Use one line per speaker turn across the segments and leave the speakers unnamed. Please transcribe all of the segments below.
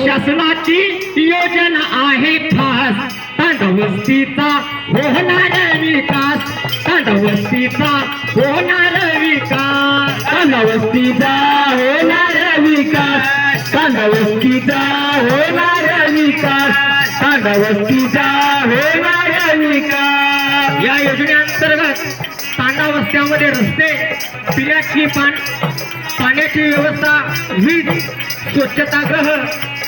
शासनाची योजना आहे खास तांडवस्तीचा होणार विकास तांडवस्तीचा होणार विकास तांडवस्तीचा होणार विकास तांडवस्तीचा होणार विकास तांडवस्तीचा होणार विकास। या योजनेअंतर्गत तांडा वस्त्यामध्ये रस्ते पिण्याची पाण्याची व्यवस्था वीज स्वच्छतागृह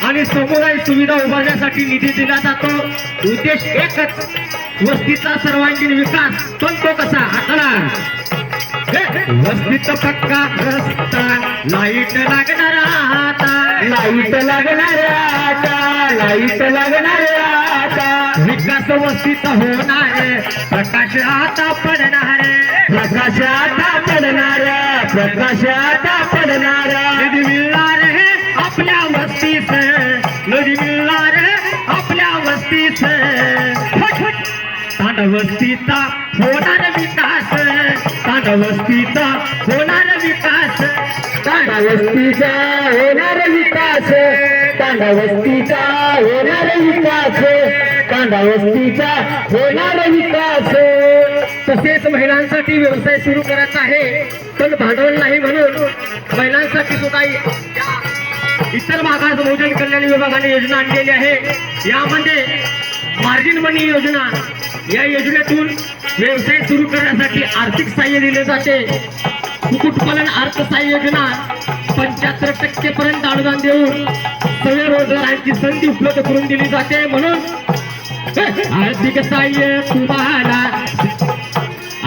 आणि समुदाय सुविधा उभारण्यासाठी निधी दिला जातो। उद्देश एकच वस्तीचा सर्वांगीण विकास। पण तो कसा आकडा वस्तीत पक्का रस्ता लाईट लागणार आता लाईट लागणार आता लाईट लागणार आता विकास वस्तीत होणार प्रकाश आता पडणार प्रकाश आता पडणार प्रकाश आता पडणार नदी मिळणार आपल्या वस्तीस नदी मिळणार आपल्या वस्तीस तांडवस्तीचा होणार विकास तांडवस्तीचा होणार विकास तांडवस्तीचा होणार विकास तांडवस्तीचा होणार विकास तांडवस्तीचा होणार विकास। तसेच महिलांसाठी व्यवसाय सुरू करायचा आहे पण भांडवल नाही म्हणून महिलांसाठी सुद्धा इतर मागास बहुजन कल्याण विभागाने योजना आणलेली आहे। यामध्ये मार्जिन मनी योजना या योजनेतून व्यवसाय सुरू करण्यासाठी आर्थिक सहाय्य दिले जाते। कुक्कुटपालन अर्थसहाय्य योजना 75% पर्यंत अनुदान देऊन स्वयंरोजगारांची संधी उपलब्ध करून दिली जाते। म्हणून आर्थिक सहाय्य तुम्हाला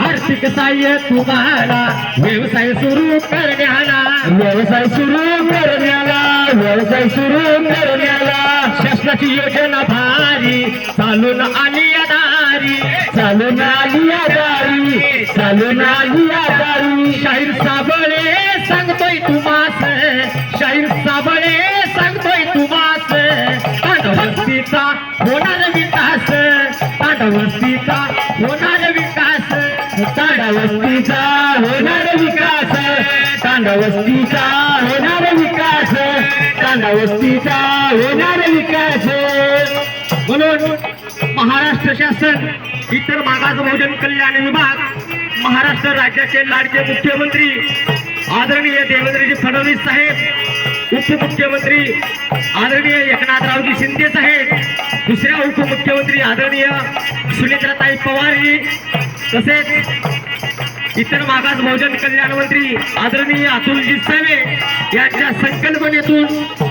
आर्थिक सहाय्य तुम्हाला व्यवसाय सुरू करण्याला व्यवसाय सुरू करण्याला व्यवसाय सुरू करण्याला शासनाची योजना भारी चालून आली दारी चालून आली दारी चालून आली दारी शाहीर साबळे सांगतोय तुम्हास शाहीर साबळे सांगतोय तुम्हास तांडवस्तीचा होणार विकास तांडवस्तीचा होणार विकास तांडवस्तीचा होणार विकास तांडवस्तीचा होणार विकास तांडवस्तीचा होणार विकास। म्हणून महाराष्ट्र शासन इतर मागास बहुजन कल्याण विभाग महाराष्ट्र राज्याचे लाडके मुख्यमंत्री आदरणीय देवेंद्रजी फडणवीस साहेब उपमुख्यमंत्री आदरणीय एकनाथरावजी शिंदे साहेब दुसऱ्या उपमुख्यमंत्री आदरणीय सुनेत्राताई पवारजी तसेच इतर मागास बहुजन कल्याण मंत्री आदरणीय अतुलजी सावे यांच्या संकल्पनेतून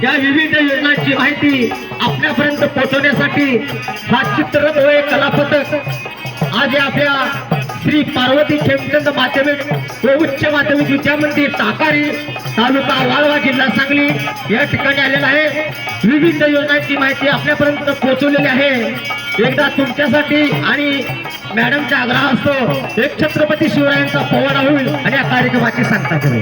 या विविध योजनांची माहिती आपल्यापर्यंत पोहोचवण्यासाठी हा चित्ररथ कलापथक आज आपल्या श्री पार्वती खेमचंद माध्यमिक व उच्च माध्यमिक विद्यामंदिर टाकारी तालुका वाळवा जिल्हा सांगली या ठिकाणी आलेला आहे। विविध योजनांची माहिती आपल्यापर्यंत पोहोचवलेली आहे। एकदा तुमच्यासाठी आणि मॅडमचा आग्रह असतो एक छत्रपती शिवरायांचा पोवाडा होईल आणि या कार्यक्रमाची सांगता करू।